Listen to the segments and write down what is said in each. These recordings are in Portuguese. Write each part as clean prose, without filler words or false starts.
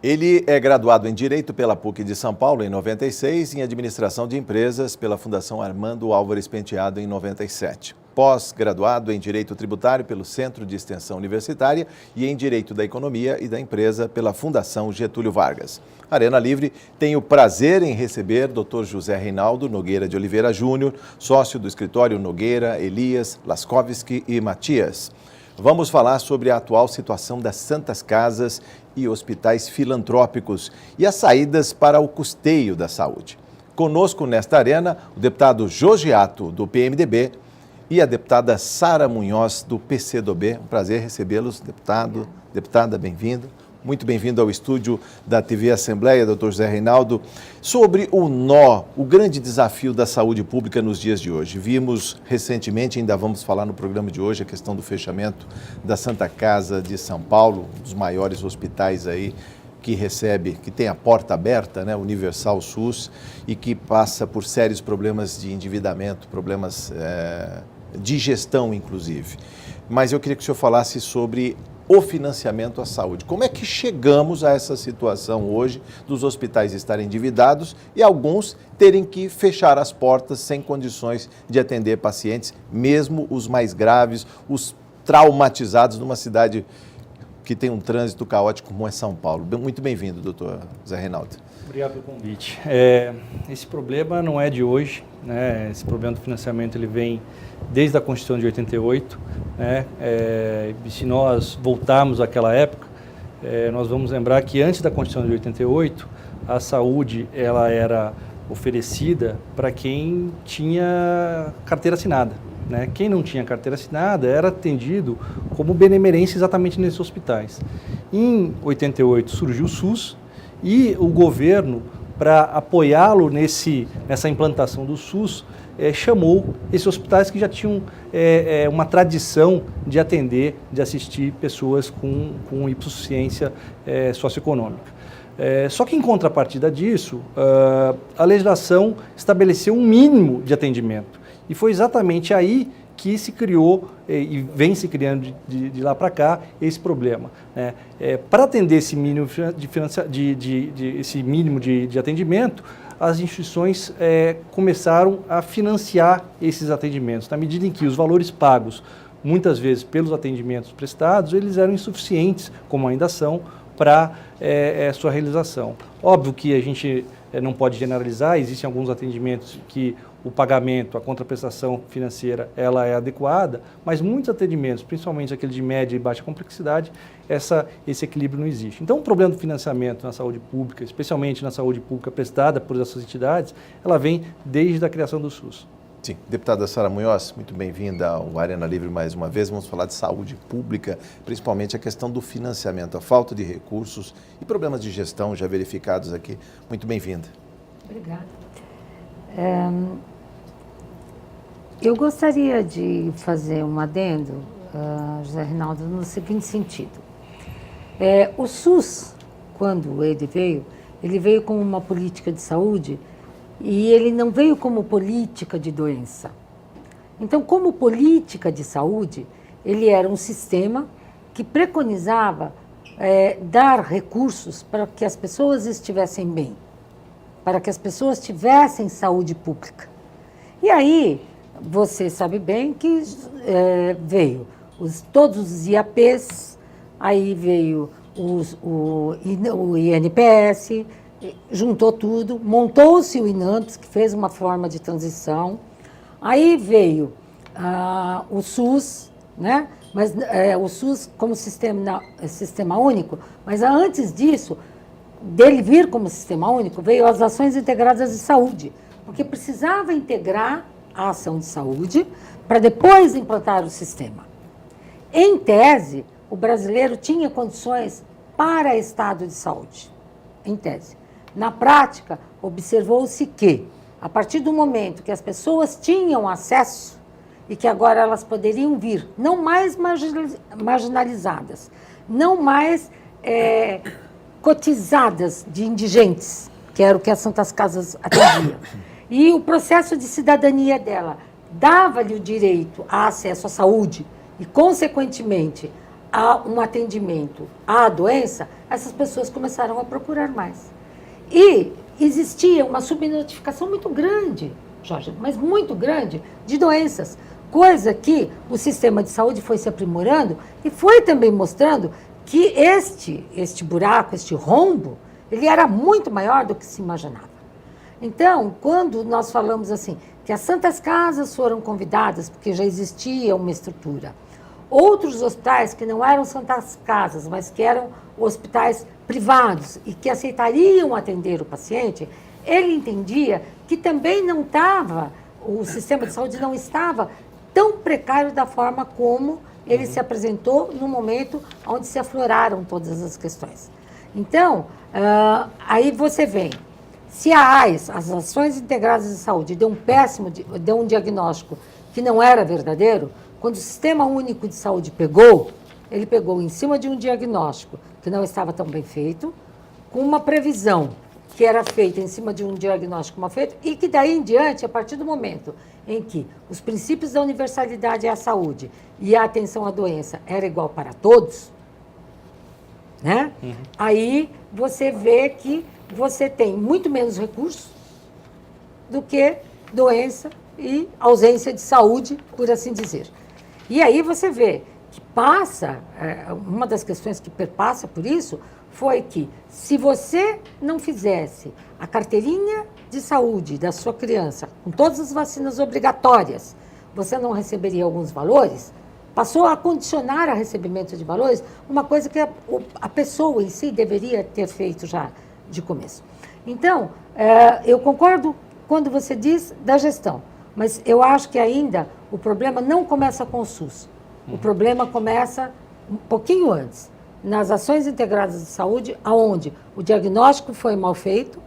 Ele é graduado em Direito pela PUC de São Paulo em 96 e em Administração de Empresas pela Fundação Armando Álvares Penteado em 97. Pós-graduado em Direito Tributário pelo Centro de Extensão Universitária e em Direito da Economia e da Empresa pela Fundação Getúlio Vargas. Arena Livre tem o prazer em receber Dr. José Reinaldo Nogueira de Oliveira Júnior, sócio do escritório Nogueira, Elias, Laskovski e Matias. Vamos falar sobre a atual situação das santas casas e hospitais filantrópicos e as saídas para o custeio da saúde. Conosco nesta arena, o deputado Jogiato, do PMDB, e a deputada Sara Munhoz, do PCdoB. Um prazer recebê-los, deputado, deputada, bem-vindo. Muito bem-vindo ao estúdio da TV Assembleia, doutor José Reinaldo. Sobre o grande desafio da saúde pública nos dias de hoje. Vimos recentemente, ainda vamos falar no programa de hoje, a questão do fechamento da Santa Casa de São Paulo, um dos maiores hospitais aí que tem a porta aberta, né, Universal SUS, e que passa por sérios problemas de endividamento, problemas de gestão, inclusive. Mas eu queria que o senhor falasse sobre o financiamento à saúde. Como é que chegamos a essa situação hoje dos hospitais estarem endividados e alguns terem que fechar as portas sem condições de atender pacientes, mesmo os mais graves, os traumatizados numa cidade que tem um trânsito caótico como é São Paulo? Muito bem-vindo, doutor Zé Reinaldo. Obrigado pelo convite. Esse problema não é de hoje, né? Esse problema do financiamento ele vem desde a Constituição de 88, né? Se nós voltarmos àquela época, nós vamos lembrar que antes da Constituição de 88, a saúde ela era oferecida para quem tinha carteira assinada, né? Quem não tinha carteira assinada era atendido como benemerência exatamente nesses hospitais. Em 88 surgiu o SUS e o governo, para apoiá-lo nessa implantação do SUS, chamou esses hospitais que já tinham uma tradição de atender, de assistir pessoas com hipossuficiência socioeconômica. Só que em contrapartida disso, a legislação estabeleceu um mínimo de atendimento. E foi exatamente aí que se criou e vem se criando de lá para cá esse problema, né? Para atender esse mínimo de atendimento, as instituições começaram a financiar esses atendimentos, na medida em que os valores pagos, muitas vezes pelos atendimentos prestados, eles eram insuficientes, como ainda são, para sua realização. Óbvio que a gente não pode generalizar, existem alguns atendimentos que o pagamento, a contraprestação financeira, ela é adequada, mas muitos atendimentos, principalmente aqueles de média e baixa complexidade, esse equilíbrio não existe. Então, o problema do financiamento na saúde pública, especialmente na saúde pública prestada por essas entidades, ela vem desde a criação do SUS. Sim. Deputada Sara Munhoz, muito bem-vinda ao Arena Livre mais uma vez. Vamos falar de saúde pública, principalmente a questão do financiamento, a falta de recursos e problemas de gestão já verificados aqui. Muito bem-vinda. Obrigada. Eu gostaria de fazer um adendo, José Reinaldo, no seguinte sentido. O SUS, quando ele veio como uma política de saúde e ele não veio como política de doença. Então, como política de saúde, ele era um sistema que preconizava dar recursos para que as pessoas estivessem bem, para que as pessoas tivessem saúde pública. E aí, você sabe bem que veio todos os IAPs, aí veio o INPS, juntou tudo, montou-se o INAMPS, que fez uma forma de transição, aí veio o SUS, né? Mas o SUS como sistema único, mas antes disso, dele vir como sistema único, veio as ações integradas de saúde, porque precisava integrar a ação de saúde para depois implantar o sistema. Em tese, o brasileiro tinha condições para estado de saúde, em tese. Na prática, observou-se que, a partir do momento que as pessoas tinham acesso e que agora elas poderiam vir, não mais marginalizadas, não mais cotizadas de indigentes, que era o que as Santas Casas atendiam. E o processo de cidadania dela dava-lhe o direito a acesso à saúde e, consequentemente, um atendimento à doença, essas pessoas começaram a procurar mais. E existia uma subnotificação muito grande, Jorge, mas muito grande, de doenças, coisa que o sistema de saúde foi se aprimorando e foi também mostrando que este buraco, este rombo, ele era muito maior do que se imaginava. Então, quando nós falamos assim, que as Santas Casas foram convidadas, porque já existia uma estrutura, outros hospitais que não eram Santas Casas, mas que eram hospitais privados e que aceitariam atender o paciente, ele entendia que também não estava, o sistema de saúde não estava tão precário da forma como ele se apresentou no momento onde se afloraram todas as questões. Então, aí você vem, se a AIS, as Ações Integradas de Saúde, deu um diagnóstico que não era verdadeiro, quando o Sistema Único de Saúde ele pegou em cima de um diagnóstico que não estava tão bem feito, com uma previsão que era feita em cima de um diagnóstico mal feito, e que daí em diante, a partir do momento em que os princípios da universalidade à saúde e a atenção à doença era igual para todos, né? Aí você vê que você tem muito menos recursos do que doença e ausência de saúde, por assim dizer. E aí você vê que uma das questões que perpassa por isso foi que, se você não fizesse a carteirinha de saúde da sua criança, com todas as vacinas obrigatórias, você não receberia alguns valores, passou a condicionar a recebimento de valores, uma coisa que a pessoa em si deveria ter feito já de começo. Então, eu concordo quando você diz da gestão, mas eu acho que ainda o problema não começa com o SUS. O problema começa um pouquinho antes, nas ações integradas de saúde, onde o diagnóstico foi mal feito,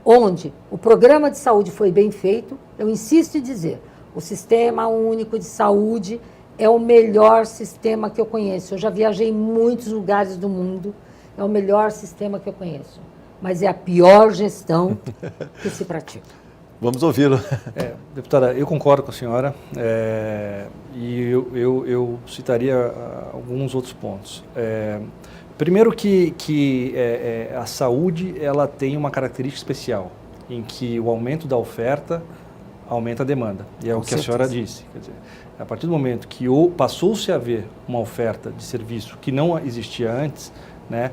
onde o programa de saúde foi bem feito. Eu insisto em dizer, o Sistema Único de Saúde é o melhor sistema que eu conheço. Eu já viajei em muitos lugares do mundo, é o melhor sistema que eu conheço. Mas é a pior gestão que se pratica. Vamos ouvi-lo. Deputada, eu concordo com a senhora e eu citaria alguns outros pontos. Primeiro que a saúde ela tem uma característica especial, em que o aumento da oferta aumenta a demanda. E é o que a senhora disse. Quer dizer, a partir do momento que passou-se a haver uma oferta de serviço que não existia antes, né,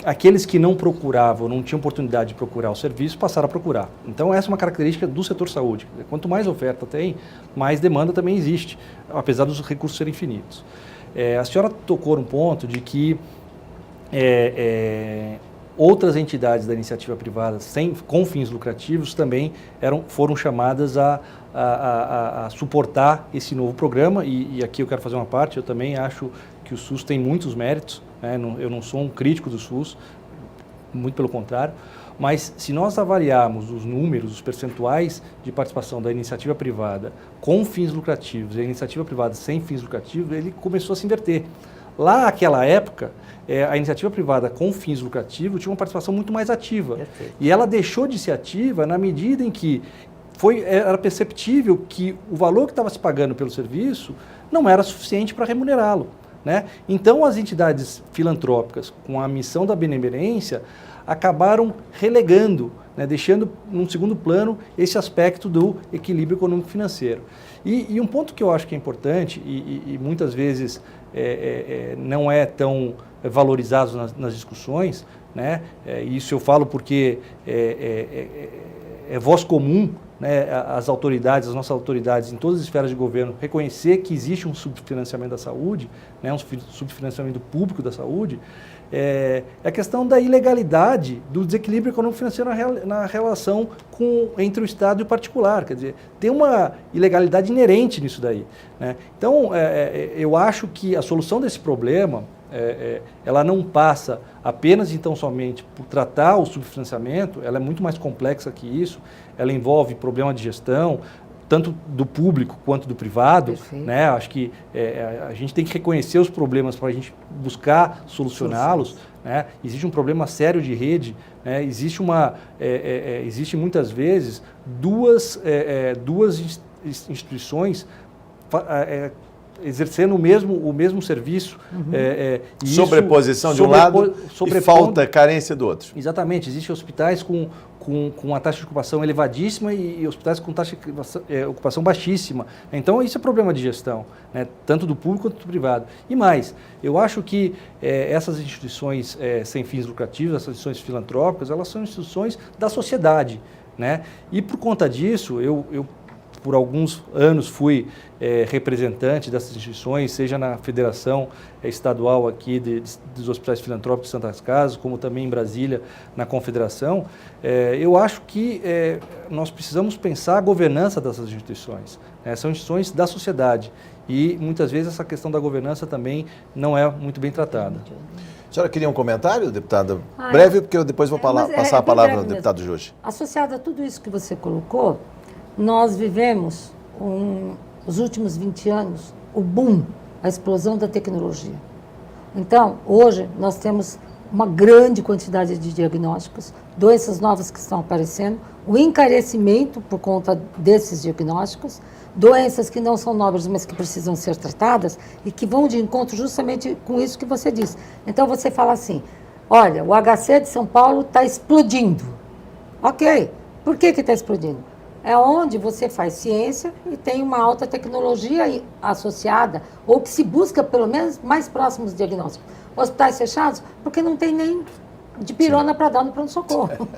aqueles que não procuravam, não tinham oportunidade de procurar o serviço, passaram a procurar. Então, essa é uma característica do setor saúde. Quanto mais oferta tem, mais demanda também existe, apesar dos recursos serem finitos. A senhora tocou num ponto de que outras entidades da iniciativa privada com fins lucrativos também foram chamadas a suportar esse novo programa, e aqui eu quero fazer uma parte. Eu também acho que o SUS tem muitos méritos, né? Eu não sou um crítico do SUS, muito pelo contrário, mas se nós avaliarmos os números, os percentuais de participação da iniciativa privada com fins lucrativos e a iniciativa privada sem fins lucrativos, ele começou a se inverter. Lá, naquela época, a iniciativa privada com fins lucrativos tinha uma participação muito mais ativa. Perfeito. E ela deixou de ser ativa na medida em que era perceptível que o valor que estava se pagando pelo serviço não era suficiente para remunerá-lo, né? Então, as entidades filantrópicas, com a missão da benemerência, acabaram relegando, né, deixando num segundo plano esse aspecto do equilíbrio econômico-financeiro. E um ponto que eu acho que é importante e muitas vezes não é tão valorizado nas discussões, né? Isso eu falo porque é voz comum, né, as nossas autoridades em todas as esferas de governo, reconhecer que existe um subfinanciamento da saúde, né, um subfinanciamento público da saúde, é a questão da ilegalidade do desequilíbrio econômico-financeiro na relação entre o Estado e o particular. Quer dizer, tem uma ilegalidade inerente nisso daí, né? Então, eu acho que a solução desse problema, ela não passa apenas, então, somente por tratar o subfinanciamento. Ela é muito mais complexa que isso. Ela envolve problema de gestão, tanto do público quanto do privado, né? Acho que a gente tem que reconhecer os problemas para a gente buscar solucioná-los, né? Existe um problema sério de rede, né? Existe muitas vezes duas instituições exercendo o mesmo serviço. E sobreposição de um lado e falta, carência do outro. Exatamente. Existem hospitais com uma taxa de ocupação elevadíssima e hospitais com taxa de ocupação baixíssima. Então, isso é problema de gestão, né? Tanto do público quanto do privado. E mais, eu acho que essas instituições sem fins lucrativos, essas instituições filantrópicas, elas são instituições da sociedade, né? E por conta disso, eu por alguns anos fui representante dessas instituições, seja na Federação Estadual aqui dos Hospitais Filantrópicos de Santas Casas, como também em Brasília, na Confederação. Eu acho que nós precisamos pensar a governança dessas instituições, né? São instituições da sociedade e muitas vezes essa questão da governança também não é muito bem tratada. A senhora queria um comentário, deputada? Breve, porque eu depois vou passar a palavra ao deputado Jorge. Associado a tudo isso que você colocou, nós vivemos, os últimos 20 anos, o boom, a explosão da tecnologia. Então, hoje, nós temos uma grande quantidade de diagnósticos, doenças novas que estão aparecendo, o encarecimento por conta desses diagnósticos, doenças que não são nobres, mas que precisam ser tratadas e que vão de encontro justamente com isso que você disse. Então, você fala assim, olha, o HC de São Paulo está explodindo. Ok, por que está explodindo? É onde você faz ciência e tem uma alta tecnologia associada, ou que se busca, pelo menos, mais próximos diagnósticos. Hospitais fechados, porque não tem nem de pirona para dar no pronto-socorro.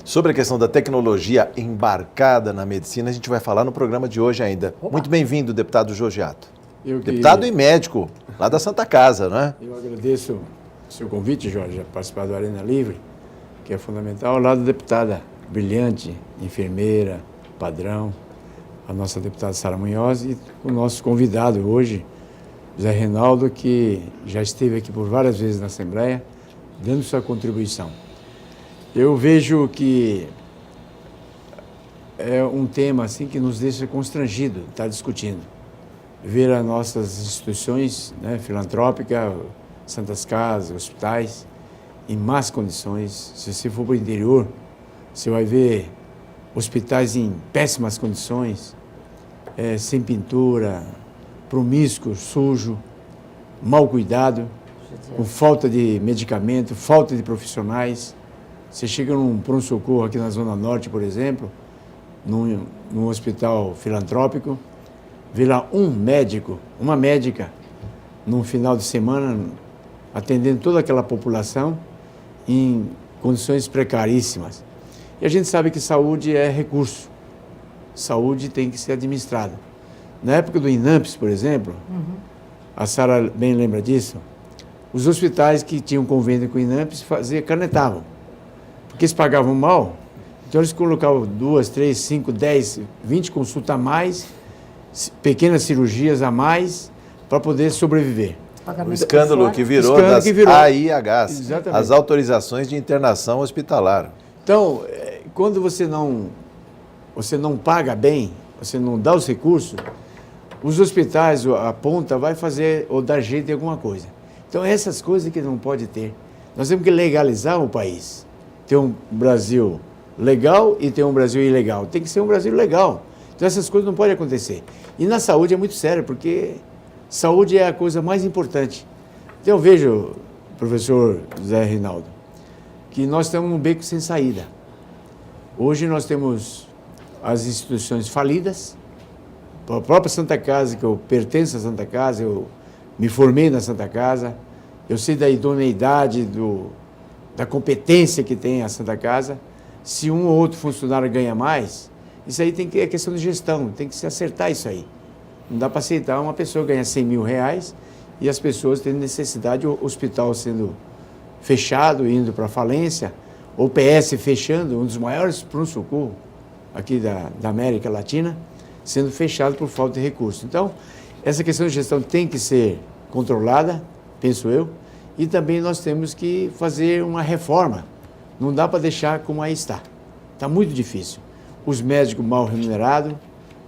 Sobre a questão da tecnologia embarcada na medicina, a gente vai falar no programa de hoje ainda. Opa. Muito bem-vindo, deputado Jorgeato. Deputado e médico, lá da Santa Casa, não é? Eu agradeço o seu convite, Jorge, a participar do Arena Livre, que é fundamental, ao lado da deputada brilhante, enfermeira, padrão, a nossa deputada Sara Munhoz e o nosso convidado hoje, José Reinaldo, que já esteve aqui por várias vezes na Assembleia, dando sua contribuição. Eu vejo que é um tema assim que nos deixa constrangido estar discutindo. Ver as nossas instituições, né, filantrópicas, Santas Casas, hospitais, em más condições. Se você for para o interior, você vai ver hospitais em péssimas condições, sem pintura, promíscuo, sujo, mal cuidado, com falta de medicamento, falta de profissionais. Você chega num pronto-socorro aqui na Zona Norte, por exemplo, num hospital filantrópico, vê lá um médico, uma médica, num final de semana, atendendo toda aquela população em condições precaríssimas. E a gente sabe que saúde é recurso. Saúde tem que ser administrada. Na época do INAMPS, por exemplo, a Sara bem lembra disso, os hospitais que tinham convênio com o INAMPS canetavam. Porque eles pagavam mal, então eles colocavam 2, 3, 5, 10, 20 consultas a mais, pequenas cirurgias a mais, para poder sobreviver. O escândalo que virou das AIHs, exatamente, as autorizações de internação hospitalar. Então, quando você não paga bem, você não dá os recursos, os hospitais, a ponta, vai fazer ou dar jeito em alguma coisa. Então, essas coisas que não pode ter. Nós temos que legalizar o país. Ter um Brasil legal e ter um Brasil ilegal. Tem que ser um Brasil legal. Então, essas coisas não podem acontecer. E na saúde é muito sério, porque saúde é a coisa mais importante. Então, eu vejo, professor José Reinaldo, que nós estamos num beco sem saída. Hoje nós temos as instituições falidas, a própria Santa Casa, que eu pertenço à Santa Casa, eu me formei na Santa Casa, eu sei da idoneidade, da competência que tem a Santa Casa. Se um ou outro funcionário ganha mais, isso aí é questão de gestão, tem que se acertar isso aí. Não dá para aceitar uma pessoa ganhar R$100 mil e as pessoas tendo necessidade, o hospital sendo fechado, indo para a falência, o PS fechando, um dos maiores pronto-socorro aqui da América Latina, sendo fechado por falta de recursos. Então, essa questão de gestão tem que ser controlada, penso eu, e também nós temos que fazer uma reforma. Não dá para deixar como aí está. Está muito difícil. Os médicos mal remunerados,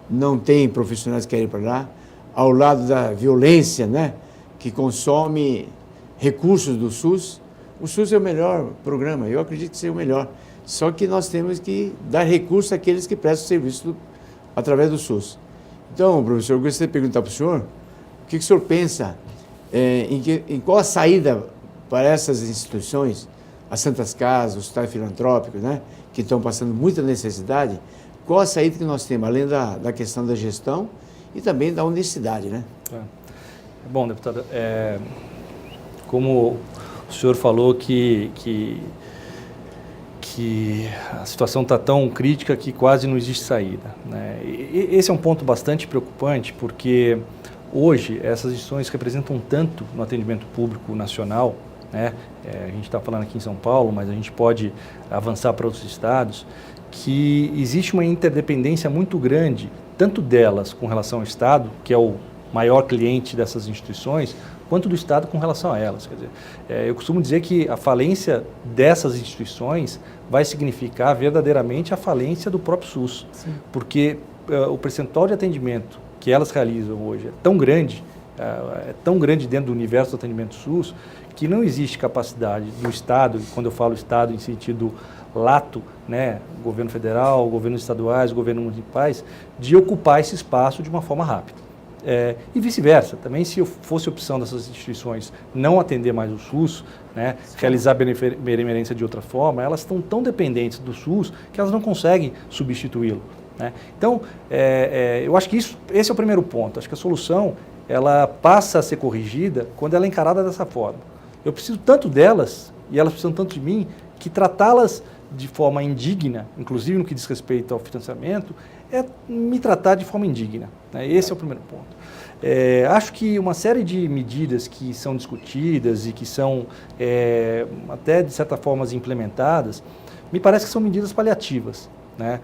não tem profissionais que querem ir para lá, ao lado da violência, né, que consome recursos do SUS. O SUS é o melhor programa, eu acredito que seja o melhor. Só que nós temos que dar recursos àqueles que prestam serviço através do SUS. Então, professor, eu gostaria de perguntar para o senhor, O que o senhor pensa em qual a saída para essas instituições, as Santas Casas, os hospitais filantrópicos, né, que estão passando muita necessidade, qual a saída que nós temos, além da questão da gestão e também da honestidade, né? Bom, deputado, como o senhor falou que a situação está tão crítica que quase não existe saída, né? E esse é um ponto bastante preocupante, porque hoje essas instituições representam tanto no atendimento público nacional, né? A gente está falando aqui em São Paulo, mas a gente pode avançar para outros estados, que existe uma interdependência muito grande, tanto delas com relação ao Estado, que é o maior cliente dessas instituições, quanto do Estado com relação a elas. Quer dizer, eu costumo dizer que a falência dessas instituições vai significar verdadeiramente a falência do próprio SUS. Sim. Porque o percentual de atendimento que elas realizam hoje é tão grande dentro do universo do atendimento SUS, que não existe capacidade do Estado, e quando eu falo Estado em sentido lato, né, governo federal, governos estaduais, governos municipais, de ocupar esse espaço de uma forma rápida. E vice-versa, também se fosse opção dessas instituições não atender mais o SUS, né, realizar benemerência de outra forma, elas estão tão dependentes do SUS que elas não conseguem substituí-lo, né? Então, eu acho que esse é o primeiro ponto. Acho que a solução ela passa a ser corrigida quando ela é encarada dessa forma. Eu preciso tanto delas e elas precisam tanto de mim que tratá-las de forma indigna, inclusive no que diz respeito ao financiamento, é me tratar de forma indigna, né? Esse é o primeiro ponto. Acho que uma série de medidas que são discutidas e que são até de certa forma implementadas, me parece que são medidas paliativas, né?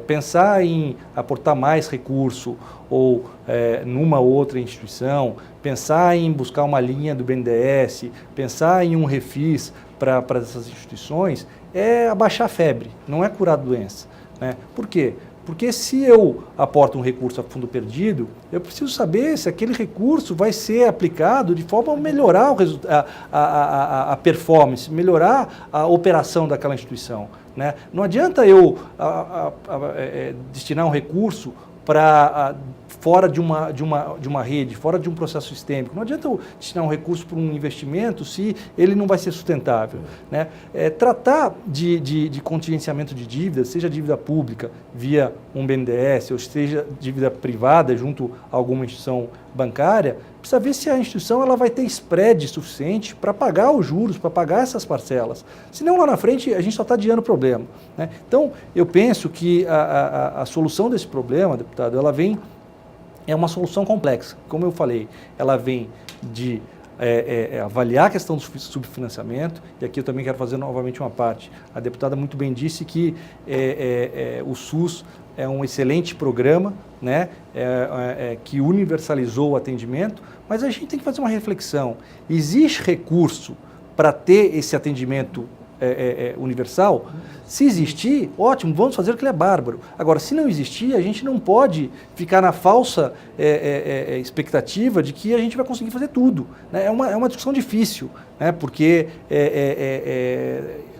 Pensar em aportar mais recurso ou numa outra instituição, pensar em buscar uma linha do BNDES, pensar em um refis para essas instituições, é abaixar a febre, não é curar a doença, né? Por quê? Porque se eu aporto um recurso a fundo perdido, eu preciso saber se aquele recurso vai ser aplicado de forma a melhorar a performance, melhorar a operação daquela instituição, né? Não adianta eu destinar um recurso para fora de uma rede, fora de um processo sistêmico. Não adianta eu destinar um recurso para um investimento se ele não vai ser sustentável, né? Tratar de contingenciamento de dívidas, seja dívida pública via um BNDES, ou seja dívida privada junto a alguma instituição bancária, precisa ver se a instituição ela vai ter spread suficiente para pagar os juros, para pagar essas parcelas. Senão, lá na frente, a gente só está adiando o problema, né? Então, eu penso que a solução desse problema, deputado, ela vem... É uma solução complexa, como eu falei, ela vem de avaliar a questão do subfinanciamento, e aqui eu também quero fazer novamente uma parte. A deputada muito bem disse que o SUS é um excelente programa, né, que universalizou o atendimento, mas a gente tem que fazer uma reflexão. Existe recurso para ter esse atendimento universal? Se existir, ótimo, vamos fazer o que ele é bárbaro. Agora, se não existir, a gente não pode ficar na falsa expectativa de que a gente vai conseguir fazer tudo, né? É uma discussão difícil, né? Porque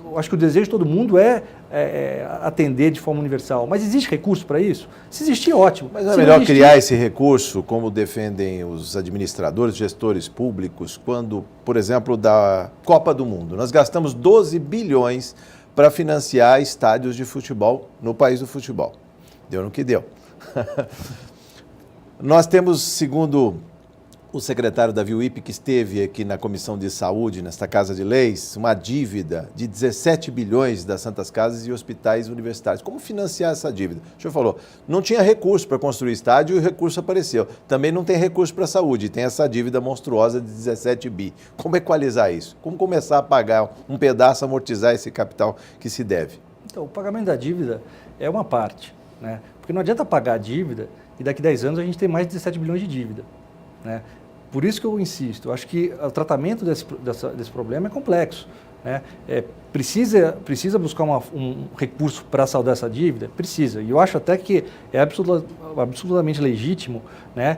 eu acho que o desejo de todo mundo é atender de forma universal. Mas existe recurso para isso? Se existir, ótimo. Mas não é melhor criar esse recurso, como defendem os administradores, gestores públicos, quando, por exemplo, da Copa do Mundo, nós gastamos 12 bilhões para financiar estádios de futebol no país do futebol. Deu no que deu. Nós temos, segundo o secretário Davi Wip, que esteve aqui na Comissão de Saúde, nesta Casa de Leis, uma dívida de 17 bilhões das Santas Casas e hospitais universitários. Como financiar essa dívida? O senhor falou, não tinha recurso para construir estádio e o recurso apareceu. Também não tem recurso para a saúde, tem essa dívida monstruosa de 17 bi. Como equalizar isso? Como começar a pagar um pedaço, amortizar esse capital que se deve? Então, o pagamento da dívida é uma parte, né? Porque não adianta pagar a dívida e daqui a 10 anos a gente tem mais de 17 bilhões de dívida, né? Por isso que eu insisto, eu acho que o tratamento desse problema é complexo, né? Precisa buscar um recurso para saldar essa dívida? Precisa. E eu acho até que é absolutamente legítimo, né,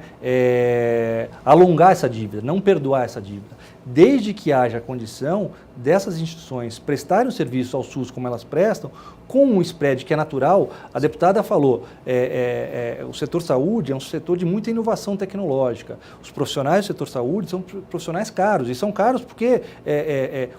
alongar essa dívida, não perdoar essa dívida. desde que haja a condição dessas instituições prestarem o serviço ao SUS como elas prestam, com um spread que é natural. A deputada falou, o setor saúde é um setor de muita inovação tecnológica. Os profissionais do setor saúde são profissionais caros, e são caros porque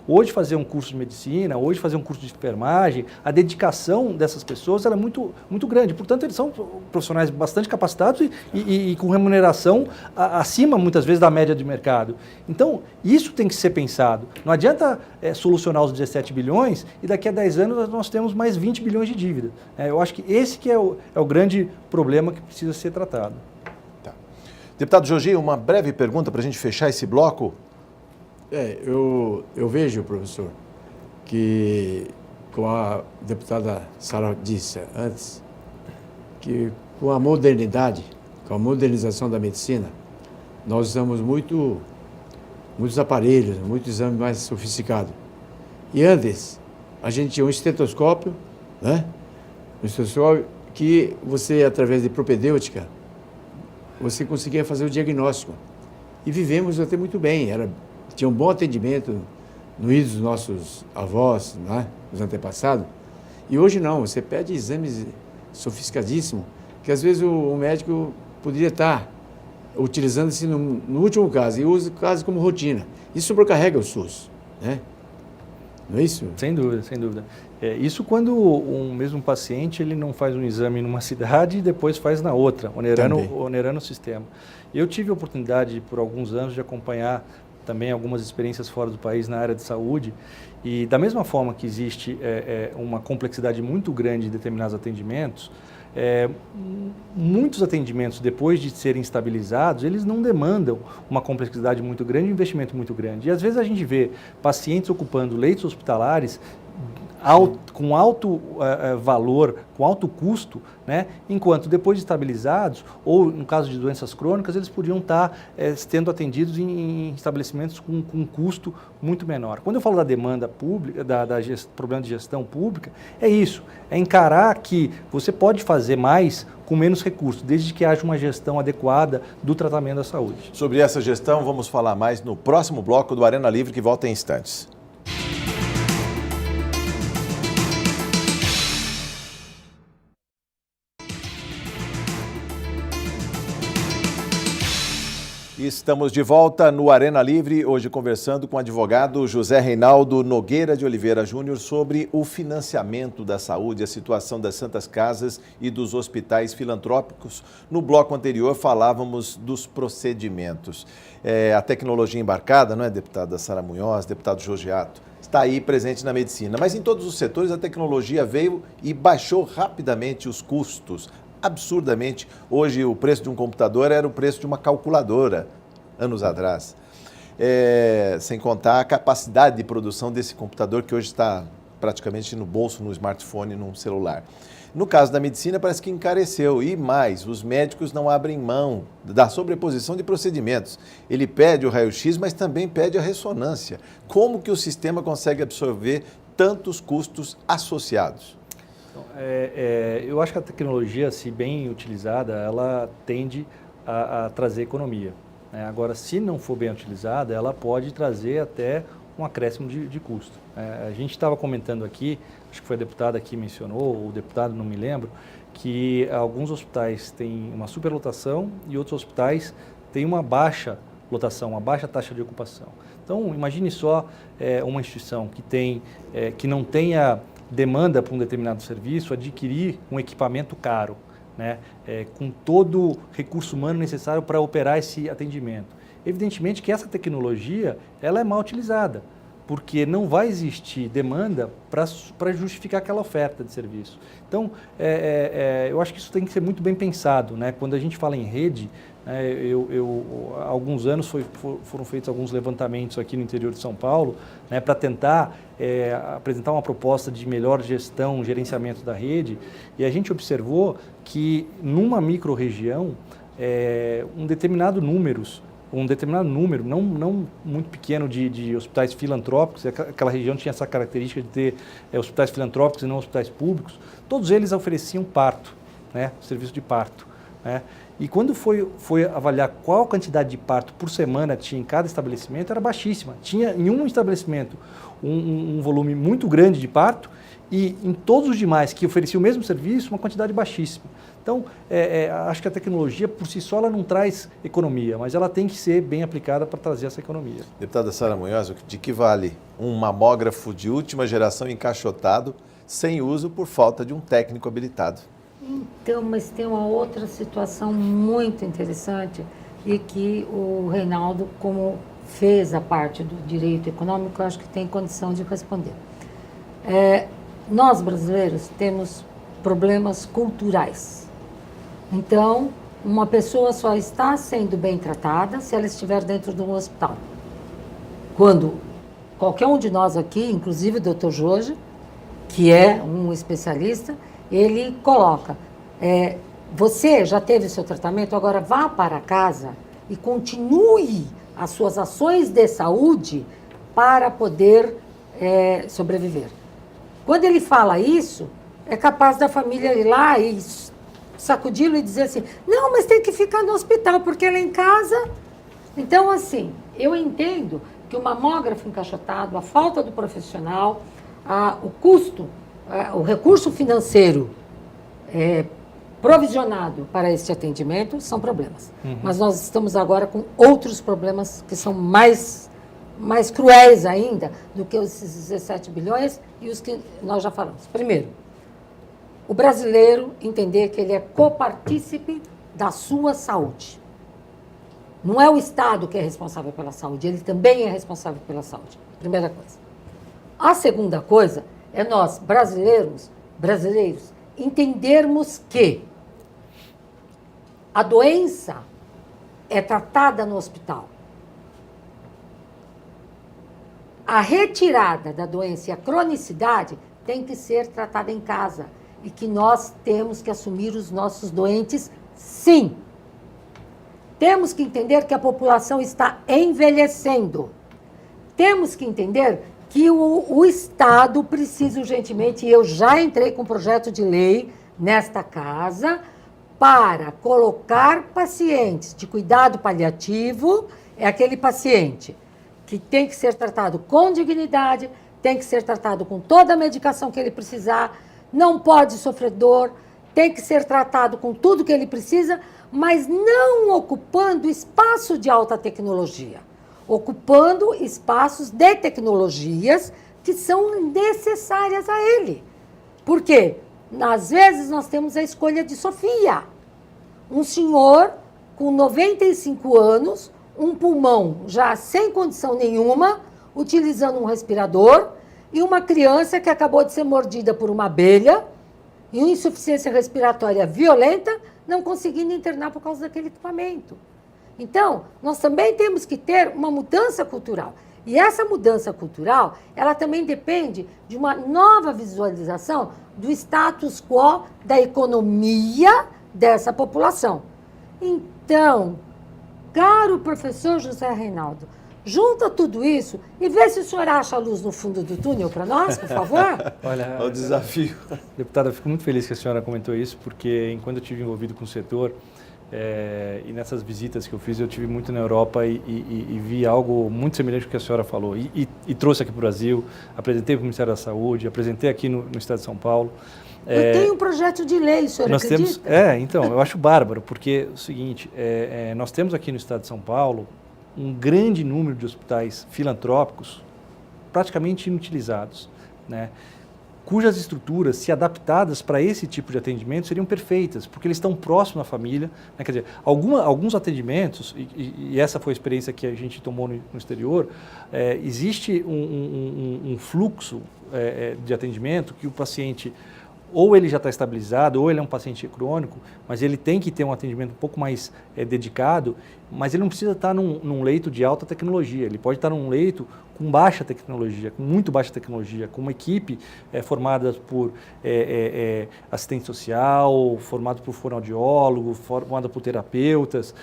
hoje fazer um curso de medicina, hoje fazer um curso de enfermagem, a dedicação dessas pessoas ela é muito, muito grande. Portanto, eles são profissionais bastante capacitados e com remuneração acima, muitas vezes, da média de mercado. Então, isso tem que ser pensado. Não adianta solucionar os 17 bilhões e daqui a 10 anos nós temos mais 20 bilhões de dívida. Eu acho que esse que é o grande problema que precisa ser tratado. Tá. Deputado Jorge, uma breve pergunta para a gente fechar esse bloco. Eu vejo, professor, que, como a deputada Sara disse antes, que com a modernidade, com a modernização da medicina, nós usamos muitos aparelhos, muito exame mais sofisticado. E antes, a gente tinha um estetoscópio, né? Um estetoscópio que você, através de propedêutica, você conseguia fazer o diagnóstico. E vivemos até muito bem. Tinha um bom atendimento no ídolo dos nossos avós, né? Os antepassados. E hoje não, você pede exames sofisticadíssimos, que às vezes o médico poderia estar utilizando-se no último caso, e usa o caso como rotina. Isso sobrecarrega o SUS, né? Não é isso? Sem dúvida, sem dúvida. Isso quando um mesmo paciente ele não faz um exame numa cidade e depois faz na outra, onerando o sistema. Eu tive a oportunidade, por alguns anos, de acompanhar também algumas experiências fora do país na área de saúde, e da mesma forma que existe uma complexidade muito grande em determinados atendimentos, muitos atendimentos, depois de serem estabilizados, eles não demandam uma complexidade muito grande, um investimento muito grande. E às vezes a gente vê pacientes ocupando leitos hospitalares com alto valor, com alto custo, né? Enquanto depois de estabilizados, ou no caso de doenças crônicas, eles podiam estar sendo atendidos em estabelecimentos com um custo muito menor. Quando eu falo da demanda pública, problema de gestão pública, é isso, é encarar que você pode fazer mais com menos recursos, desde que haja uma gestão adequada do tratamento da saúde. Sobre essa gestão, vamos falar mais no próximo bloco do Arena Livre, que volta em instantes. Estamos de volta no Arena Livre, hoje conversando com o advogado José Reinaldo Nogueira de Oliveira Júnior sobre o financiamento da saúde, a situação das santas casas e dos hospitais filantrópicos. No bloco anterior falávamos dos procedimentos. A tecnologia embarcada, não é, deputada Sara Munhoz, deputado Jorge Atto, está aí presente na medicina, mas em todos os setores a tecnologia veio e baixou rapidamente os custos. Absurdamente, hoje o preço de um computador era o preço de uma calculadora, anos atrás. Sem contar a capacidade de produção desse computador que hoje está praticamente no bolso, no smartphone, no celular. No caso da medicina, parece que encareceu e mais, os médicos não abrem mão da sobreposição de procedimentos. Ele pede o raio-x, mas também pede a ressonância. Como que o sistema consegue absorver tantos custos associados? Eu acho que a tecnologia, se bem utilizada, ela tende a trazer economia. Agora, se não for bem utilizada, ela pode trazer até um acréscimo de custo. A gente estava comentando aqui, acho que foi a deputada que mencionou, ou o deputado, não me lembro, que alguns hospitais têm uma superlotação e outros hospitais têm uma baixa lotação, uma baixa taxa de ocupação. Então, imagine só uma instituição que não tenha demanda para um determinado serviço, adquirir um equipamento caro, né, com todo o recurso humano necessário para operar esse atendimento. Evidentemente que essa tecnologia ela é mal utilizada, porque não vai existir demanda para justificar aquela oferta de serviço. Então, eu acho que isso tem que ser muito bem pensado, né? Quando a gente fala em rede, há alguns anos foram feitos alguns levantamentos aqui no interior de São Paulo, né, para tentar apresentar uma proposta de melhor gestão, gerenciamento da rede, e a gente observou que numa micro-região, um determinado número, não muito pequeno de hospitais filantrópicos, aquela região tinha essa característica de ter hospitais filantrópicos e não hospitais públicos, todos eles ofereciam parto, né, serviço de parto. né? E quando foi avaliar qual a quantidade de parto por semana tinha em cada estabelecimento, era baixíssima. Tinha em um estabelecimento um volume muito grande de parto e em todos os demais que ofereciam o mesmo serviço, uma quantidade baixíssima. Então, acho que a tecnologia por si só ela não traz economia, mas ela tem que ser bem aplicada para trazer essa economia. Deputada Sara Munhoz, de que vale um mamógrafo de última geração encaixotado sem uso por falta de um técnico habilitado? Então, mas tem uma outra situação muito interessante e que o Reinaldo, como fez a parte do direito econômico, eu acho que tem condição de responder. Nós, brasileiros, temos problemas culturais. Então, uma pessoa só está sendo bem tratada se ela estiver dentro de um hospital. Quando qualquer um de nós aqui, inclusive o Dr. Jorge, que é um especialista, ele coloca, você já teve seu tratamento, agora vá para casa e continue as suas ações de saúde para poder sobreviver. Quando ele fala isso, é capaz da família ir lá e sacudi-lo e dizer assim, não, mas tem que ficar no hospital, porque ela é em casa. Então, assim, eu entendo que o mamógrafo encaixotado, a falta do profissional, o custo, o recurso financeiro provisionado para este atendimento são problemas. Uhum. Mas nós estamos agora com outros problemas que são mais cruéis ainda do que esses 17 bilhões e os que nós já falamos. Primeiro, o brasileiro entender que ele é copartícipe da sua saúde. Não é o Estado que é responsável pela saúde, ele também é responsável pela saúde. Primeira coisa. A segunda coisa é nós, brasileiros, entendermos que a doença é tratada no hospital. A retirada da doença e a cronicidade tem que ser tratada em casa. E que nós temos que assumir os nossos doentes, sim. Temos que entender que a população está envelhecendo. Temos que entender que o Estado precisa urgentemente, e eu já entrei com um projeto de lei nesta casa, para colocar pacientes de cuidado paliativo, é aquele paciente que tem que ser tratado com dignidade, tem que ser tratado com toda a medicação que ele precisar, não pode sofrer dor, tem que ser tratado com tudo que ele precisa, mas não ocupando espaço de alta tecnologia, ocupando espaços de tecnologias que são necessárias a ele. Por quê? Às vezes nós temos a escolha de Sofia, um senhor com 95 anos, um pulmão já sem condição nenhuma, utilizando um respirador, e uma criança que acabou de ser mordida por uma abelha, e uma insuficiência respiratória violenta, não conseguindo internar por causa daquele equipamento. Então, nós também temos que ter uma mudança cultural. E essa mudança cultural, ela também depende de uma nova visualização do status quo da economia dessa população. Então, caro professor José Reinaldo, junta tudo isso e vê se o senhor acha a luz no fundo do túnel para nós, por favor. Olha, o desafio. Deputada, eu fico muito feliz que a senhora comentou isso, porque enquanto eu estive envolvido com o setor, e nessas visitas que eu fiz, eu tive muito na Europa e vi algo muito semelhante ao que a senhora falou. E trouxe aqui para o Brasil, apresentei para o Ministério da Saúde, apresentei aqui no Estado de São Paulo. Eu tenho um projeto de lei, o senhor acredita? Então, eu acho bárbaro, porque é o seguinte, nós temos aqui no Estado de São Paulo um grande número de hospitais filantrópicos praticamente inutilizados, né? Cujas estruturas, se adaptadas para esse tipo de atendimento, seriam perfeitas, porque eles estão próximos da família, né? Quer dizer, alguns atendimentos, e essa foi a experiência que a gente tomou no exterior, existe um fluxo de atendimento que o paciente, ou ele já está estabilizado, ou ele é um paciente crônico, mas ele tem que ter um atendimento um pouco mais dedicado, mas ele não precisa estar num leito de alta tecnologia, ele pode estar num leito com baixa tecnologia, com muito baixa tecnologia, com uma equipe formada por assistente social, formada por fonoaudiólogo, formada por terapeutas,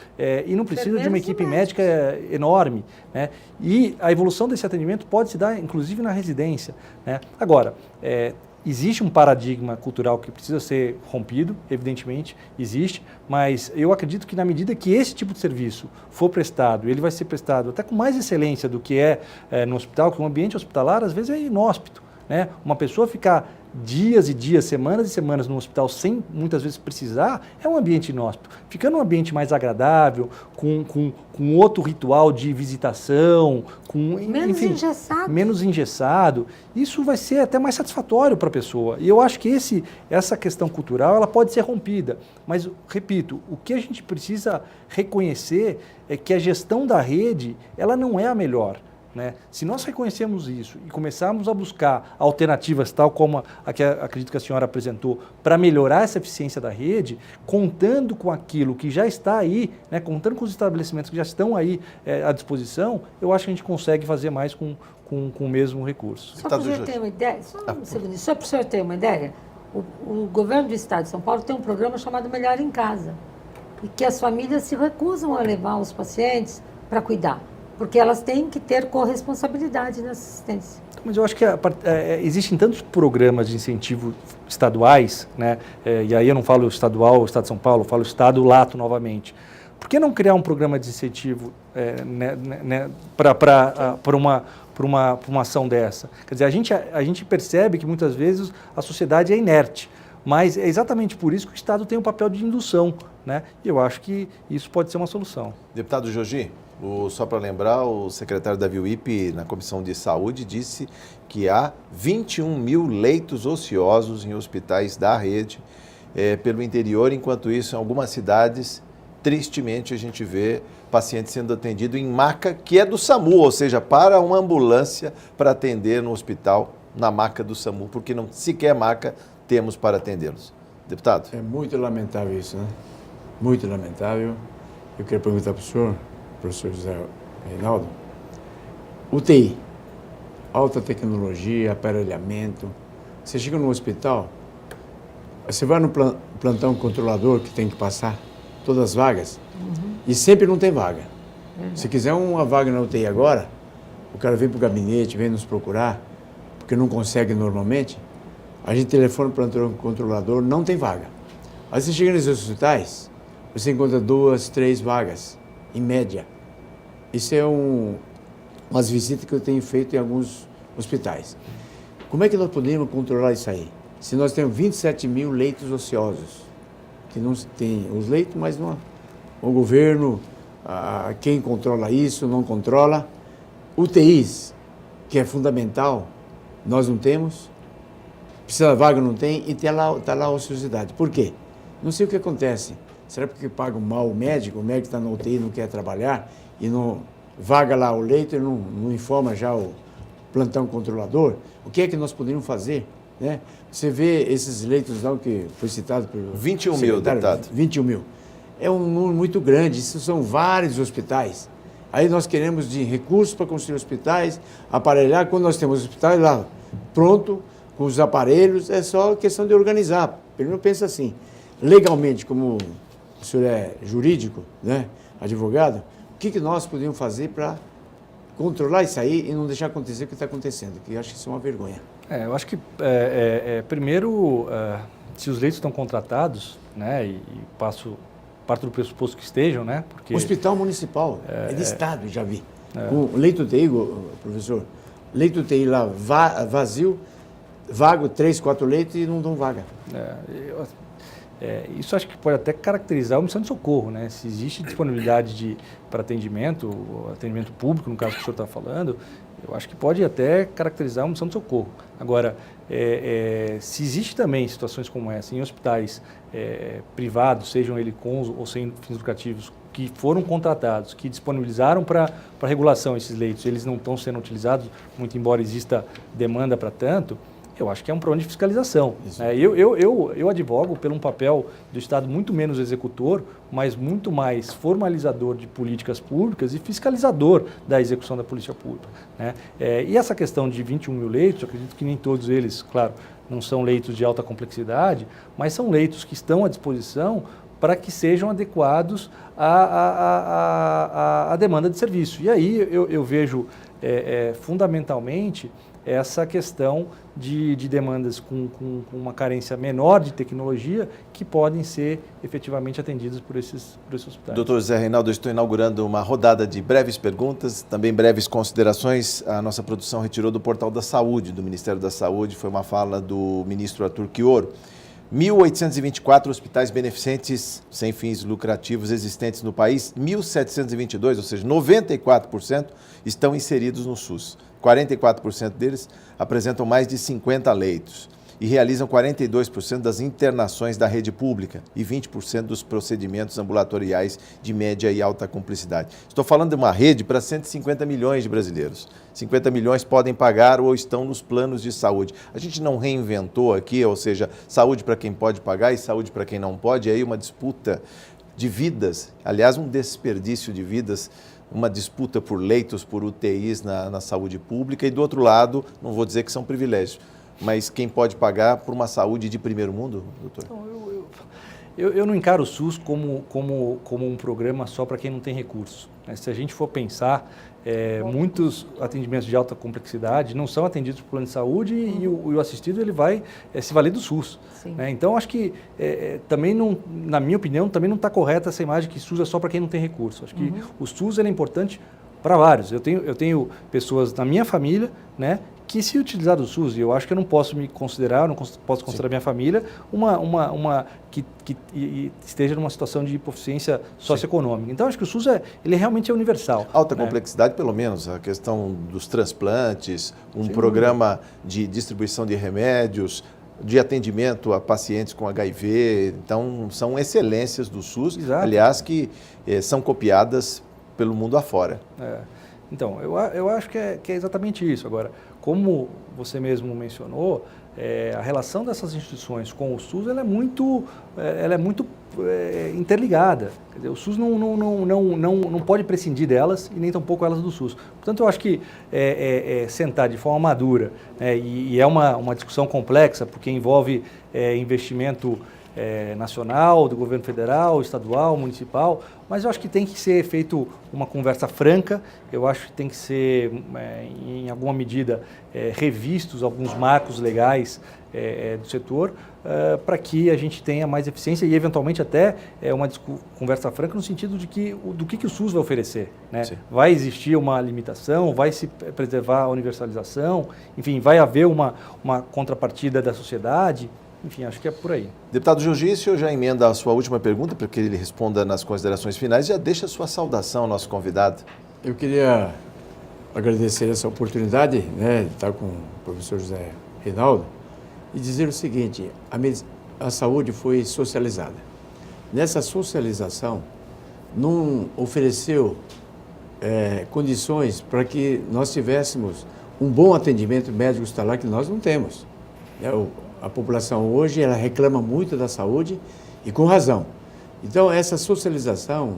e não precisa de uma equipe médica enorme, né? E a evolução desse atendimento pode se dar, inclusive, na residência, né? Agora, existe um paradigma cultural que precisa ser rompido, evidentemente, existe, mas eu acredito que na medida que esse tipo de serviço for prestado, ele vai ser prestado até com mais excelência do que no hospital, que um ambiente hospitalar às vezes é inóspito, né? Uma pessoa ficar dias e dias, semanas e semanas no hospital sem muitas vezes precisar, é um ambiente inóspito. Ficando um ambiente mais agradável, com outro ritual de visitação, menos engessado, isso vai ser até mais satisfatório para a pessoa. E eu acho que essa questão cultural ela pode ser rompida. Mas, repito, o que a gente precisa reconhecer é que a gestão da rede ela não é a melhor. Né? Se nós reconhecermos isso e começarmos a buscar alternativas, tal como acredito que a senhora apresentou, para melhorar essa eficiência da rede, contando com aquilo que já está aí, né? Contando com os estabelecimentos que já estão aí à disposição, eu acho que a gente consegue fazer mais com o mesmo recurso. Só para o senhor ter uma ideia, só para o senhor ter uma ideia, o governo do estado de São Paulo tem um programa chamado Melhor em Casa, e que as famílias se recusam a levar os pacientes para cuidar, porque elas têm que ter corresponsabilidade na assistência. Mas eu acho que existem tantos programas de incentivo estaduais, né? E aí eu não falo estadual, o Estado de São Paulo, eu falo Estado lato novamente. Por que não criar um programa de incentivo para uma ação dessa? Quer dizer, a gente percebe que muitas vezes a sociedade é inerte, mas é exatamente por isso que o Estado tem um papel de indução, né? E eu acho que isso pode ser uma solução. Deputado Jogi, só para lembrar, o secretário da VIUIP na Comissão de Saúde disse que há 21 mil leitos ociosos em hospitais da rede pelo interior. Enquanto isso, em algumas cidades, tristemente, a gente vê pacientes sendo atendidos em maca, que é do SAMU, ou seja, para uma ambulância para atender no hospital, na maca do SAMU, porque não sequer maca temos para atendê-los. Deputado. É muito lamentável isso, né? Muito lamentável. Eu quero perguntar para o senhor, professor José Reinaldo, UTI, alta tecnologia, aparelhamento. Você chega no hospital, você vai no plantão controlador que tem que passar todas as vagas, e sempre não tem vaga. Se quiser uma vaga na UTI agora, o cara vem para o gabinete, vem nos procurar, porque não consegue normalmente, a gente telefona para o plantão controlador, não tem vaga. Aí você chega nesses hospitais, você encontra 2, 3 vagas, em média. Isso é umas visitas que eu tenho feito em alguns hospitais. Como é que nós podemos controlar isso aí? Se nós temos 27 mil leitos ociosos, que não tem os leitos, mas não, o governo, quem controla isso, não controla. UTIs, que é fundamental, nós não temos. Precisa de vaga, não tem, e está lá a ociosidade. Por quê? Não sei o que acontece. Será porque pagam mal o médico está na UTI e não quer trabalhar, e não vaga lá o leito e não informa já o plantão controlador? O que é que nós poderíamos fazer? Né? Você vê esses leitos não, que foi citado pelo 21 mil, deputado. 21 mil. É um número muito grande, isso são vários hospitais. Aí nós queremos de recursos para construir hospitais, aparelhar. Quando nós temos hospitais lá pronto, com os aparelhos, é só questão de organizar. Primeiro pensa assim, legalmente, como o senhor é jurídico, né, advogado, o que nós podemos fazer para controlar isso aí e não deixar acontecer o que está acontecendo? Que eu acho que isso é uma vergonha. Eu acho que, primeiro, se os leitos estão contratados, né, e parto do pressuposto que estejam, né, porque... Hospital municipal, é de Estado, já vi. O leito UTI, professor, leito UTI lá vazio, vago, 3, 4 leitos e não dão vaga. Isso acho que pode até caracterizar a missão de socorro, né? Se existe disponibilidade para atendimento público, no caso que o senhor está falando, eu acho que pode até caracterizar uma missão de socorro. Agora, se existe também situações como essa em hospitais privados, sejam eles com ou sem fins lucrativos, que foram contratados, que disponibilizaram para regulação esses leitos, eles não estão sendo utilizados, muito embora exista demanda para tanto, eu acho que é um problema de fiscalização. Eu advogo por um papel do Estado muito menos executor, mas muito mais formalizador de políticas públicas e fiscalizador da execução da política pública. Né? E essa questão de 21 mil leitos, eu acredito que nem todos eles, claro, não são leitos de alta complexidade, mas são leitos que estão à disposição para que sejam adequados à demanda de serviço. E aí eu vejo fundamentalmente essa questão de demandas com uma carência menor de tecnologia que podem ser efetivamente atendidas por esses hospitais. Doutor José Reinaldo, eu estou inaugurando uma rodada de breves perguntas, também breves considerações. A nossa produção retirou do Portal da Saúde, do Ministério da Saúde, foi uma fala do ministro Arthur Quioro. 1.824 hospitais beneficentes sem fins lucrativos existentes no país, 1.722, ou seja, 94% estão inseridos no SUS. 44% deles apresentam mais de 50 leitos e realizam 42% das internações da rede pública e 20% dos procedimentos ambulatoriais de média e alta complexidade. Estou falando de uma rede para 150 milhões de brasileiros. 50 milhões podem pagar ou estão nos planos de saúde. A gente não reinventou aqui, ou seja, saúde para quem pode pagar e saúde para quem não pode, e aí uma disputa de vidas, aliás, um desperdício de vidas, uma disputa por leitos, por UTIs na saúde pública, e do outro lado, não vou dizer que são privilégios, mas quem pode pagar por uma saúde de primeiro mundo, doutor? Eu não encaro o SUS como um programa só para quem não tem recursos. Se a gente for pensar, muitos atendimentos de alta complexidade não são atendidos por plano de saúde e o assistido ele vai se valer do SUS. Então, acho que também não, na minha opinião, também não está correta essa imagem que SUS é só para quem não tem recurso. Acho que o SUS ele é importante para vários. Eu tenho pessoas na minha família, né, que se utilizar do SUS, e eu acho que eu não posso me considerar, não posso considerar minha família que esteja numa situação de hipoficiência socioeconômica. Então, acho que o SUS ele realmente é universal. Alta complexidade, pelo menos, a questão dos transplantes, programa de distribuição de remédios, de atendimento a pacientes com HIV, então são excelências do SUS, Exato. Aliás, que são copiadas pelo mundo afora. Então, eu acho que é exatamente isso. Agora, como você mesmo mencionou, a relação dessas instituições com o SUS ela é muito interligada. Quer dizer, o SUS não pode prescindir delas e nem tampouco elas do SUS. Portanto, eu acho que sentar de forma madura, e é uma discussão complexa, porque envolve investimento nacional, do governo federal, estadual, municipal, mas eu acho que tem que ser feito uma conversa franca, eu acho que tem que ser, em alguma medida, revistos alguns marcos legais do setor, para que a gente tenha mais eficiência e, eventualmente, até uma conversa franca no sentido do que o SUS vai oferecer. Né? Vai existir uma limitação, vai se preservar a universalização, enfim, vai haver uma contrapartida da sociedade. Enfim, acho que é por aí. Deputado Giugicio, já emenda a sua última pergunta, para que ele responda nas considerações finais, já deixa a sua saudação ao nosso convidado. Eu queria agradecer essa oportunidade, né, de estar com o professor José Reinaldo e dizer o seguinte: a saúde foi socializada. Nessa socialização, não ofereceu condições para que nós tivéssemos um bom atendimento médico hospitalar, que nós não temos. A população hoje ela reclama muito da saúde e com razão. Então, essa socialização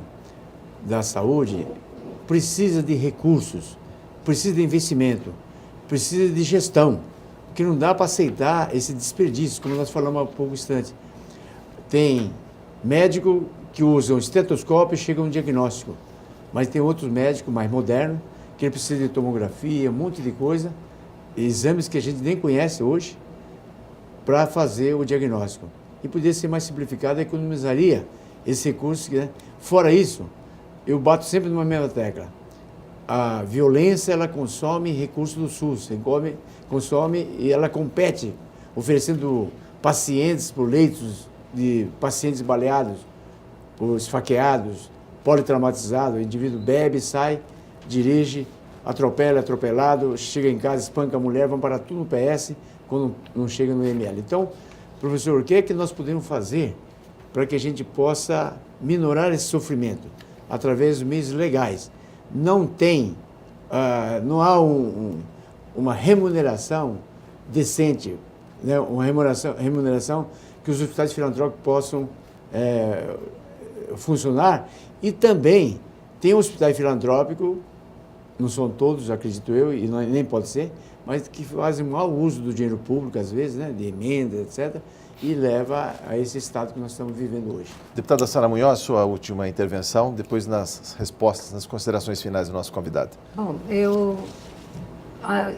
da saúde precisa de recursos, precisa de investimento, precisa de gestão, porque não dá para aceitar esse desperdício, como nós falamos há pouco instante. Tem médico que usam estetoscópio e chega a um diagnóstico, mas tem outros médicos mais modernos que ele precisa de tomografia, um monte de coisa, exames que a gente nem conhece hoje, para fazer o diagnóstico. E poderia ser mais simplificado, economizaria esse recurso. Né? Fora isso, eu bato sempre numa mesma tecla. A violência, ela consome recursos do SUS, consome e ela compete, oferecendo pacientes por leitos de pacientes baleados, por esfaqueados, politraumatizados. O indivíduo bebe, sai, dirige, atropela, atropelado, chega em casa, espanca a mulher, vão parar tudo no PS, quando não chega no ML. Então, professor, o que é que nós podemos fazer para que a gente possa minorar esse sofrimento? Através dos meios legais. Não há uma remuneração decente, né? Uma remuneração que os hospitais filantrópicos possam funcionar. E também tem hospitais filantrópicos, não são todos, acredito eu, e nem pode ser, mas que fazem mau uso do dinheiro público, às vezes, né, de emendas, etc., e leva a esse estado que nós estamos vivendo hoje. Deputada Sara Munhoz, sua última intervenção, depois nas respostas, nas considerações finais do nosso convidado. Bom, eu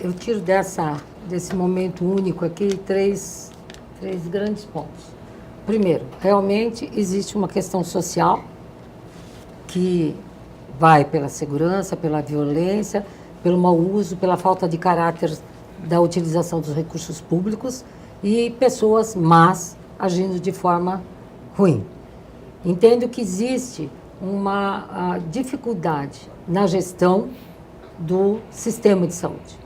eu tiro desse momento único aqui três grandes pontos. Primeiro, realmente existe uma questão social que vai pela segurança, pela violência, pelo mau uso, pela falta de caráter da utilização dos recursos públicos e pessoas más agindo de forma ruim. Entendo que existe uma dificuldade na gestão do sistema de saúde.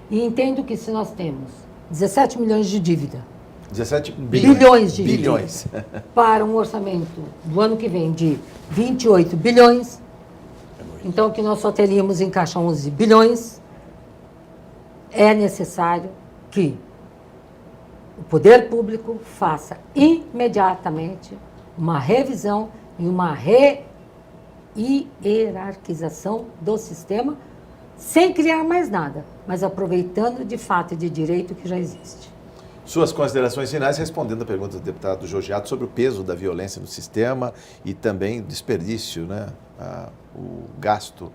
E entendo que se nós temos 17 milhões de dívida, 17 bilhões de bilhões para um orçamento do ano que vem de 28 bilhões, então que nós só teríamos em caixa 11 bilhões, é necessário que o poder público faça imediatamente uma revisão e uma hierarquização do sistema, sem criar mais nada, mas aproveitando de fato e de direito que já existe. Suas considerações finais, respondendo a pergunta do deputado Georgiato sobre o peso da violência no sistema e também o desperdício, né? O gasto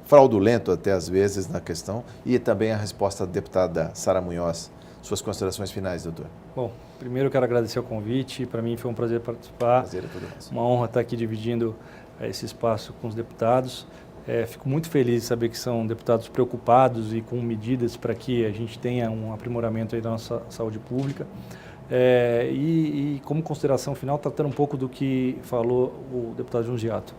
fraudulento até às vezes na questão, e também a resposta da deputada Sara Munhoz. Suas considerações finais, doutor. Bom, primeiro eu quero agradecer o convite, para mim foi um prazer participar. Prazer é todo nosso. Uma honra estar aqui dividindo esse espaço com os deputados. Fico muito feliz de saber que são deputados preocupados e com medidas para que a gente tenha um aprimoramento aí da nossa saúde pública. E como consideração final, tratando um pouco do que falou o deputado Georgiato.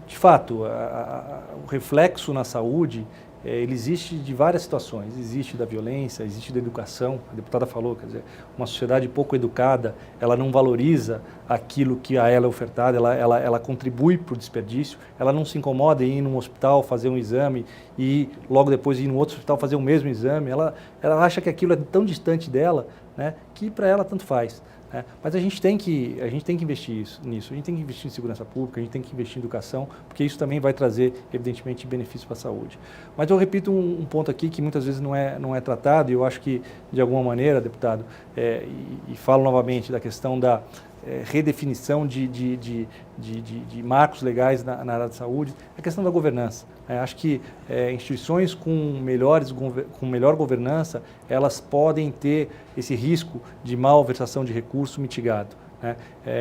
De fato, o reflexo na saúde, ele existe de várias situações. Existe da violência, existe da educação. A deputada falou, quer dizer, uma sociedade pouco educada, ela não valoriza aquilo que a ela é ofertado, ela contribui para o desperdício, ela não se incomoda em ir num hospital fazer um exame e logo depois ir num outro hospital fazer o mesmo exame. Ela acha que aquilo é tão distante dela, né, que para ela tanto faz. Mas a gente tem que investir nisso, a gente tem que investir em segurança pública, a gente tem que investir em educação, porque isso também vai trazer, evidentemente, benefícios para a saúde. Mas eu repito um ponto aqui que muitas vezes não é tratado, e eu acho que, de alguma maneira, deputado, e falo novamente da questão da redefinição de marcos legais na área de saúde, a questão da governança. Acho que instituições com melhor governança, elas podem ter esse risco de malversação de recurso mitigado.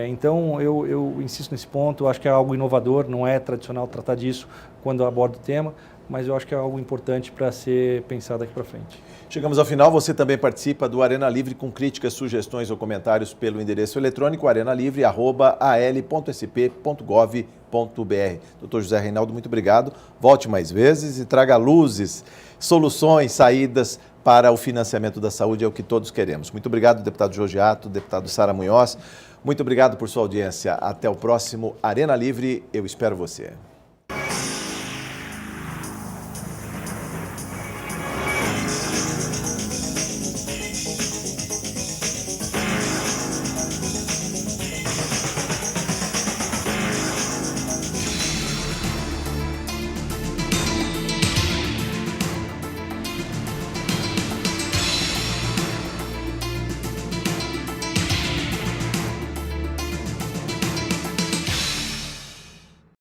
Então, eu insisto nesse ponto, eu acho que é algo inovador, não é tradicional tratar disso quando eu abordo o tema, mas eu acho que é algo importante para ser pensado daqui para frente. Chegamos ao final, você também participa do Arena Livre com críticas, sugestões ou comentários pelo endereço eletrônico arenalivre@al.sp.gov.br. Doutor José Reinaldo, muito obrigado. Volte mais vezes e traga luzes, soluções, saídas para o financiamento da saúde, é o que todos queremos. Muito obrigado, deputado Georgiato, deputado Sara Munhoz. Muito obrigado por sua audiência. Até o próximo Arena Livre, eu espero você.